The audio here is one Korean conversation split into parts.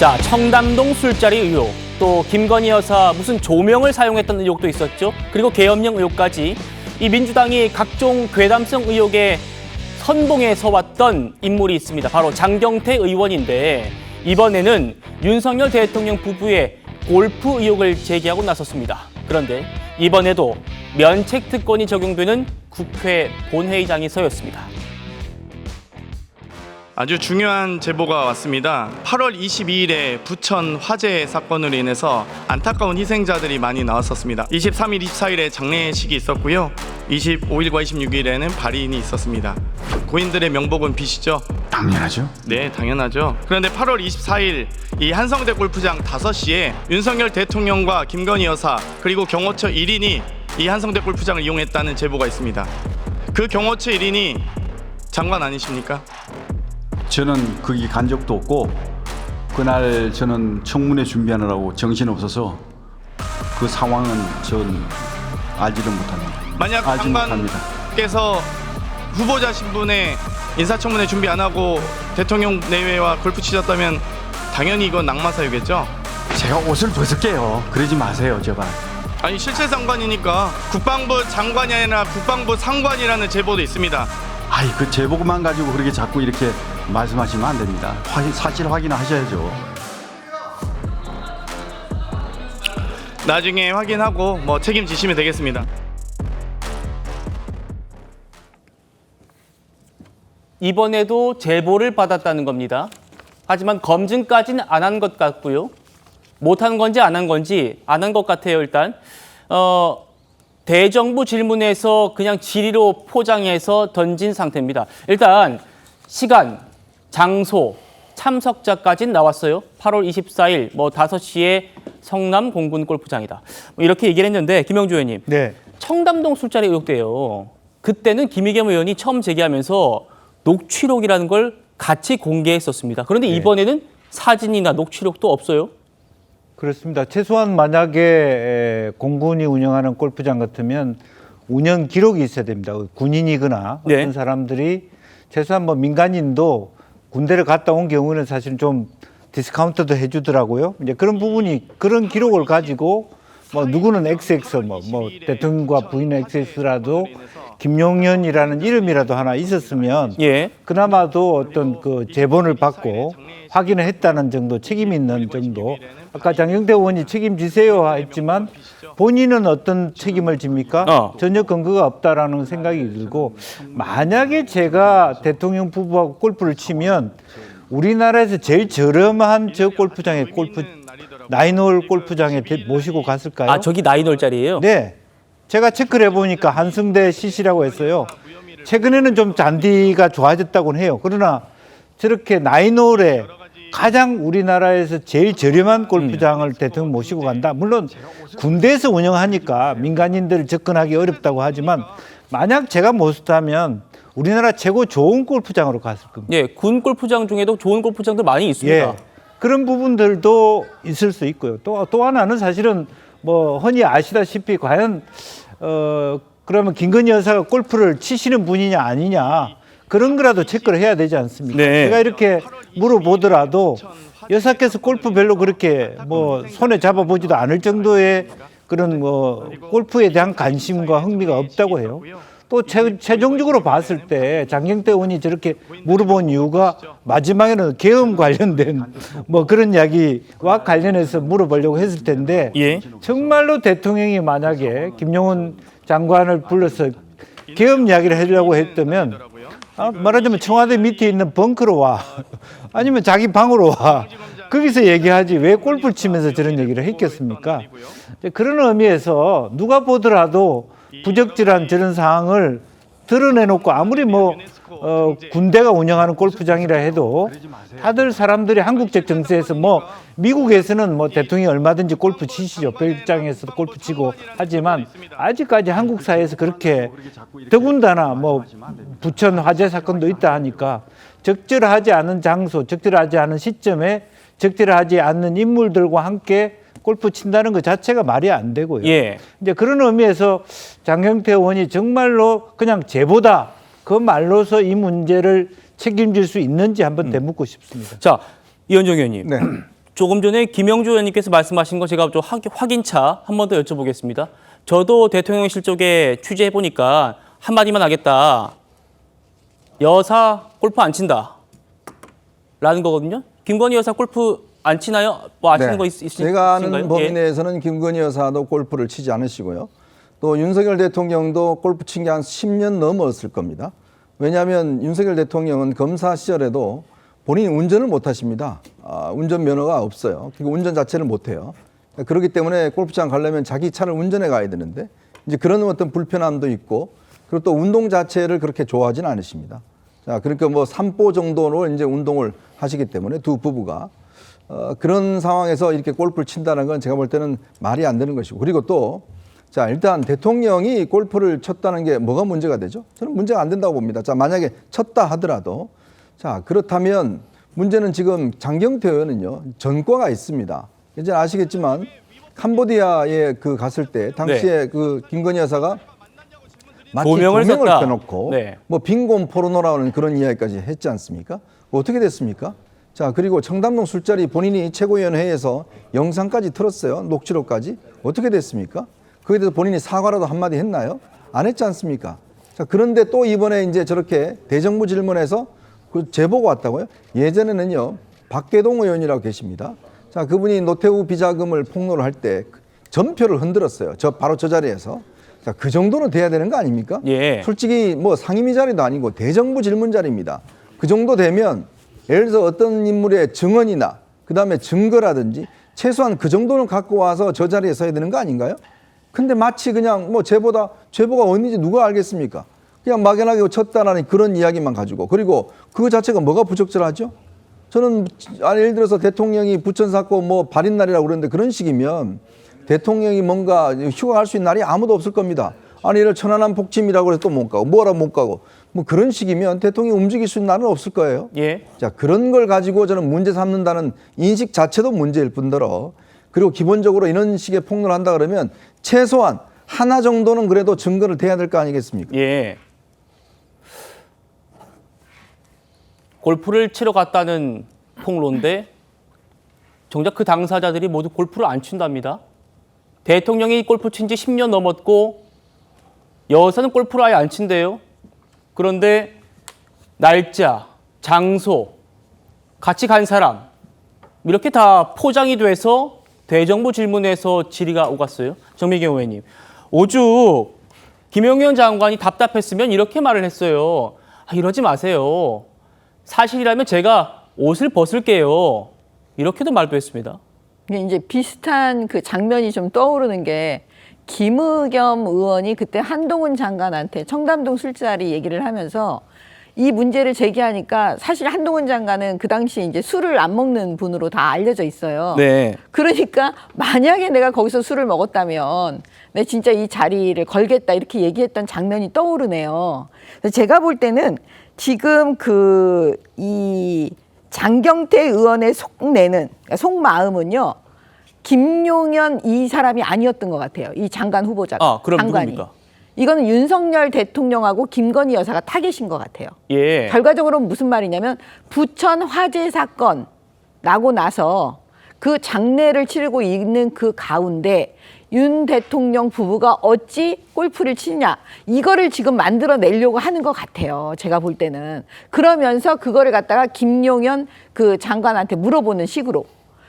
자, 청담동 술자리 의혹, 또 김건희 여사 무슨 조명을 사용했던 의혹도 있었죠. 그리고 계엄령 의혹까지 이 민주당이 각종 괴담성 의혹에 선봉에 서왔던 인물이 있습니다. 바로 장경태 의원인데 이번에는 윤석열 대통령 부부의 골프 의혹을 제기하고 나섰습니다. 그런데 이번에도 면책 특권이 적용되는 국회 본회의장에서였습니다. 아주 중요한 제보가 왔습니다. 8월 22일에 부천 화재 사건으로 인해서 안타까운 희생자들이 많이 나왔었습니다. 23일, 24일에 장례식이 있었고요. 25일과 26일에는 발인이 있었습니다. 고인들의 명복은 빛이죠? 당연하죠. 네, 당연하죠. 그런데 8월 24일 이 한성대 골프장 5시에 윤석열 대통령과 김건희 여사 그리고 경호처 1인이 이 한성대 골프장을 이용했다는 제보가 있습니다. 그 경호처 1인이 장관 아니십니까? 저는 거기 간 적도 없고 그날 저는 청문회 준비하느라고 정신없어서 그 상황은 전 알지를 못합니다. 만약 장관께서 후보자 신분의 인사청문회 준비 안 하고 대통령 내외와 골프 치셨다면 당연히 이건 낙마 사유겠죠? 제가 옷을 벗을게요. 그러지 마세요, 제발. 아니 실체 장관이니까 국방부 장관이 아니라 국방부 상관이라는 제보도 있습니다. 아이, 그 제보만 가지고 그렇게 자꾸 이렇게 말씀하시면 안 됩니다. 사실 확인하셔야죠. 나중에 확인하고 뭐 책임지시면 되겠습니다. 이번에도 제보를 받았다는 겁니다. 하지만 검증까지는 안 한 것 같고요. 못한 건지 안 한 건지 안 한 것 같아요. 일단 대정부 질문에서 그냥 질의로 포장해서 던진 상태입니다. 일단 시간, 장소, 참석자까지는 나왔어요. 8월 24일 5시에 성남 공군 골프장이다. 이렇게 얘기를 했는데 김영주 의원님. 네. 청담동 술자리 의혹대요. 그때는 김의겸 의원이 처음 제기하면서 녹취록이라는 걸 같이 공개했었습니다. 그런데 이번에는 사진이나 녹취록도 없어요. 그렇습니다. 최소한 만약에 공군이 운영하는 골프장 같으면 운영 기록이 있어야 됩니다. 군인이거나 네. 어떤 사람들이 최소한 뭐 민간인도 군대를 갔다 온 경우는 사실 좀 디스카운트도 해주더라고요. 이제 그런 부분이 그런 기록을 가지고 뭐 누구는 XX 뭐 대통령과 부인은 XX라도 김용현이라는 이름이라도 하나 있었으면 그나마도 어떤 그 제본을 받고 확인을 했다는 정도, 책임 있는 정도. 아까 장경태 의원이 책임지세요 했지만 본인은 어떤 책임을 집니까? 전혀 근거가 없다라는 생각이 들고, 만약에 제가 대통령 부부하고 골프를 치면 우리나라에서 제일 저렴한 저 골프장에 나인홀 골프장에 모시고 갔을까요? 아, 저기 나인홀짜리예요? 네. 제가 체크를 해보니까 한승대 CC라고 했어요. 최근에는 좀 잔디가 좋아졌다고는 해요. 그러나 저렇게 나인홀에 가장 우리나라에서 제일 저렴한 골프장을 대통령 모시고 간다. 물론 군대에서 운영하니까 민간인들 접근하기 어렵다고 하지만 만약 제가 모셨다면 우리나라 최고 좋은 골프장으로 갔을 겁니다. 예, 군 골프장 중에도 좋은 골프장도 많이 있습니다. 예, 그런 부분들도 있을 수 있고요. 또 하나는 사실은 뭐 흔히 아시다시피 과연 그러면 김건희 여사가 골프를 치시는 분이냐 아니냐 그런 거라도 체크를 해야 되지 않습니까? 네. 제가 이렇게 물어보더라도 여사께서 골프 별로 그렇게 뭐 손에 잡아보지도 않을 정도의 그런 뭐 골프에 대한 관심과 흥미가 없다고 해요. 또 최종적으로 봤을 때 장경태 의원이 저렇게 물어본 이유가 마지막에는 계엄 관련된 뭐 그런 이야기와 관련해서 물어보려고 했을 텐데 정말로 대통령이 만약에 김용훈 장관을 불러서 계엄 이야기를 하려고 했다면 말하자면 청와대 밑에 있는 벙커로 와 아니면 자기 방으로 와 거기서 얘기하지 왜 골프를 치면서 저런 얘기를 했겠습니까? 그런 의미에서 누가 보더라도 부적절한 저런 상황을 드러내놓고 아무리 뭐 군대가 운영하는 골프장이라 해도 다들 사람들이 한국적 정세에서 뭐 미국에서는 뭐 대통령이 얼마든지 골프 치시죠. 별장에서도 골프 치고 하지만 아직까지 한국 사회에서 그렇게 더군다나 뭐 부천 화재 사건도 있다 하니까 적절하지 않은 장소, 적절하지 않은 시점에 적절하지 않는 인물들과 함께 골프 친다는 것 자체가 말이 안 되고요. 이제 그런 의미에서 장경태 의원이 정말로 그냥 제보다 그 말로서 이 문제를 책임질 수 있는지 한번 되묻고 싶습니다. 자, 이현정 의원님. 네. 조금 전에 김영주 의원님께서 말씀하신 거 제가 좀 확인차 한 번 더 여쭤보겠습니다. 저도 대통령실 쪽에 취재해보니까 한마디만 하겠다. 여사 골프 안 친다. 라는 거거든요. 김건희 여사 골프 안 치나요? 뭐 아시는 거 있으신가요? 제가 아는 범위 예. 내에서는 김건희 여사도 골프를 치지 않으시고요. 또 윤석열 대통령도 골프 친 게 한 10년 넘었을 겁니다. 왜냐하면 윤석열 대통령은 검사 시절에도 본인이 운전을 못 하십니다. 운전면허가 없어요. 그리고 운전 자체를 못 해요. 그렇기 때문에 골프장 가려면 자기 차를 운전해 가야 되는데 이제 그런 어떤 불편함도 있고 그리고 또 운동 자체를 그렇게 좋아하지는 않으십니다. 자, 그러니까 뭐 산보 정도로 이제 운동을 하시기 때문에 두 부부가 그런 상황에서 이렇게 골프를 친다는 건 제가 볼 때는 말이 안 되는 것이고 그리고 또 자, 일단 대통령이 골프를 쳤다는 게 뭐가 문제가 되죠? 저는 문제가 안 된다고 봅니다. 자, 만약에 쳤다 하더라도 자, 그렇다면 문제는 지금 장경태 의원은요, 전과가 있습니다. 이제 아시겠지만 캄보디아에 갔을 때 당시에 그 김건희 여사가 마치 조명을 조명을 쐈다. 펴놓고 네. 뭐 빈곤 포르노라는 그런 이야기까지 했지 않습니까? 어떻게 됐습니까? 자, 그리고 청담동 술자리 본인이 최고위원회에서 영상까지 틀었어요. 녹취록까지. 어떻게 됐습니까? 거기에 대해서 본인이 사과라도 한마디 했나요? 안 했지 않습니까? 자, 그런데 또 이번에 이제 저렇게 대정부 질문에서 그 제보가 왔다고요? 예전에는요, 박계동 의원이라고 계십니다. 자, 그분이 노태우 비자금을 폭로를 할 때 전표를 흔들었어요. 바로 저 자리에서. 자, 그 정도는 돼야 되는 거 아닙니까? 예. 솔직히 뭐 상임위 자리도 아니고 대정부 질문 자리입니다. 그 정도 되면 예를 들어서 어떤 인물의 증언이나 그다음에 증거라든지 최소한 그 정도는 갖고 와서 저 자리에 서야 되는 거 아닌가요? 근데 마치 그냥 뭐 제보가 어딘지 누가 알겠습니까? 그냥 막연하게 쳤다라는 그런 이야기만 가지고 그리고 그거 자체가 뭐가 부적절하죠? 저는 예를 들어서 대통령이 부천 사건 뭐 발인 날이라고 그러는데 그런 식이면 대통령이 뭔가 휴가 갈 수 있는 날이 아무도 없을 겁니다. 아니 예를 천안함 폭침이라고 해서 또 못 가고 뭐라 못 가고 뭐 그런 식이면 대통령이 움직일 수 있는 날은 없을 거예요. 예. 자, 그런 걸 가지고 저는 문제 삼는다는 인식 자체도 문제일 뿐더러 그리고 기본적으로 이런 식의 폭로를 한다 그러면 최소한 하나 정도는 그래도 증거를 대야 될 거 아니겠습니까? 예. 골프를 치러 갔다는 폭로인데 정작 그 당사자들이 모두 골프를 안 친답니다. 대통령이 골프 친 지 10년 넘었고 여사는 골프를 아예 안 친대요. 그런데 날짜, 장소, 같이 간 사람 이렇게 다 포장이 돼서 대정부 질문에서 질의가 오갔어요. 정미경 의원님. 오죽 김용현 장관이 답답했으면 이렇게 말을 했어요. 이러지 마세요. 사실이라면 제가 옷을 벗을게요. 이렇게도 말도 했습니다. 이제 비슷한 그 장면이 좀 떠오르는 게 김의겸 의원이 그때 한동훈 장관한테 청담동 술자리 얘기를 하면서 이 문제를 제기하니까 사실 한동훈 장관은 그 당시 이제 술을 안 먹는 분으로 다 알려져 있어요. 네. 그러니까 만약에 내가 거기서 술을 먹었다면 내 진짜 이 자리를 걸겠다 이렇게 얘기했던 장면이 떠오르네요. 제가 볼 때는 지금 이 장경태 의원의 속내는 속마음은요. 김용현 이 사람이 아니었던 것 같아요. 이 장관 후보자가. 그럼 장관이. 누굽니까? 이거는 윤석열 대통령하고 김건희 여사가 타겟인 것 같아요. 예. 결과적으로 무슨 말이냐면 부천 화재 사건 나고 나서 그 장례를 치르고 있는 그 가운데 윤 대통령 부부가 어찌 골프를 치냐 이거를 지금 만들어내려고 하는 것 같아요. 제가 볼 때는. 그러면서 그거를 갖다가 김용현 그 장관한테 물어보는 식으로.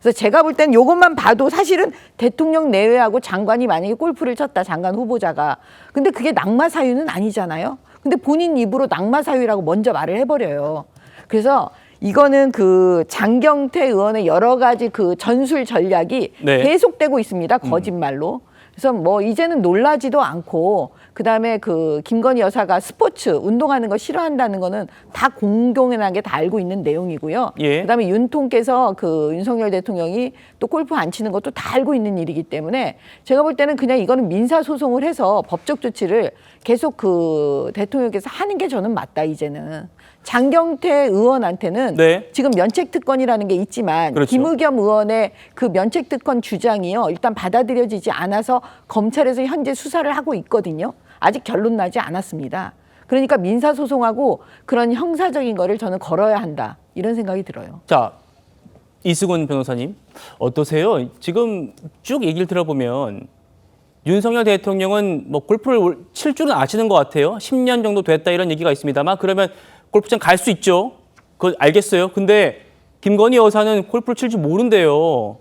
그래서 제가 볼 때는 이것만 봐도 사실은 대통령 내외하고 장관이 만약에 골프를 쳤다, 장관 후보자가. 근데 그게 낙마 사유는 아니잖아요. 근데 본인 입으로 낙마 사유라고 먼저 말을 해버려요. 그래서 이거는 그 장경태 의원의 여러 가지 그 전술 전략이 네. 계속되고 있습니다. 거짓말로. 그래서 뭐 이제는 놀라지도 않고 그다음에 그 김건희 여사가 스포츠 운동하는 거 싫어한다는 거는 다 공공연하게 다 알고 있는 내용이고요. 예. 그다음에 윤통께서 그 윤석열 대통령이 또 골프 안 치는 것도 다 알고 있는 일이기 때문에 제가 볼 때는 그냥 이거는 민사 소송을 해서 법적 조치를 계속 그 대통령께서 하는 게 저는 맞다 이제는. 장경태 의원한테는 네. 지금 면책특권이라는 게 있지만 그렇죠. 김의겸 의원의 그 면책특권 주장이요. 일단 받아들여지지 않아서 검찰에서 현재 수사를 하고 있거든요. 아직 결론 나지 않았습니다. 그러니까 민사소송하고 그런 형사적인 거를 저는 걸어야 한다. 이런 생각이 들어요. 자, 이승훈 변호사님, 어떠세요? 지금 쭉 얘기를 들어보면 윤석열 대통령은 뭐 골프를 칠 줄은 아시는 것 같아요. 10년 정도 됐다 이런 얘기가 있습니다만 그러면 골프장 갈 수 있죠. 그거 알겠어요. 근데 김건희 여사는 골프를 칠 줄 모른대요.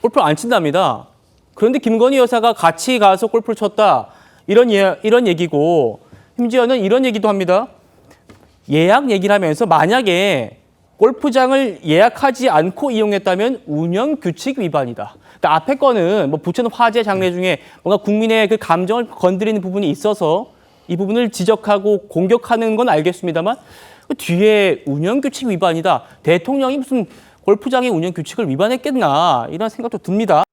골프를 안 친답니다. 그런데 김건희 여사가 같이 가서 골프를 쳤다. 이런 얘기고 심지어는 이런 얘기도 합니다. 예약 얘기를 하면서 만약에 골프장을 예약하지 않고 이용했다면 운영 규칙 위반이다. 그러니까 앞에 거는 뭐 부천 화재 장례 중에 뭔가 국민의 그 감정을 건드리는 부분이 있어서 이 부분을 지적하고 공격하는 건 알겠습니다만 그 뒤에 운영 규칙 위반이다. 대통령이 무슨 골프장의 운영 규칙을 위반했겠나 이런 생각도 듭니다.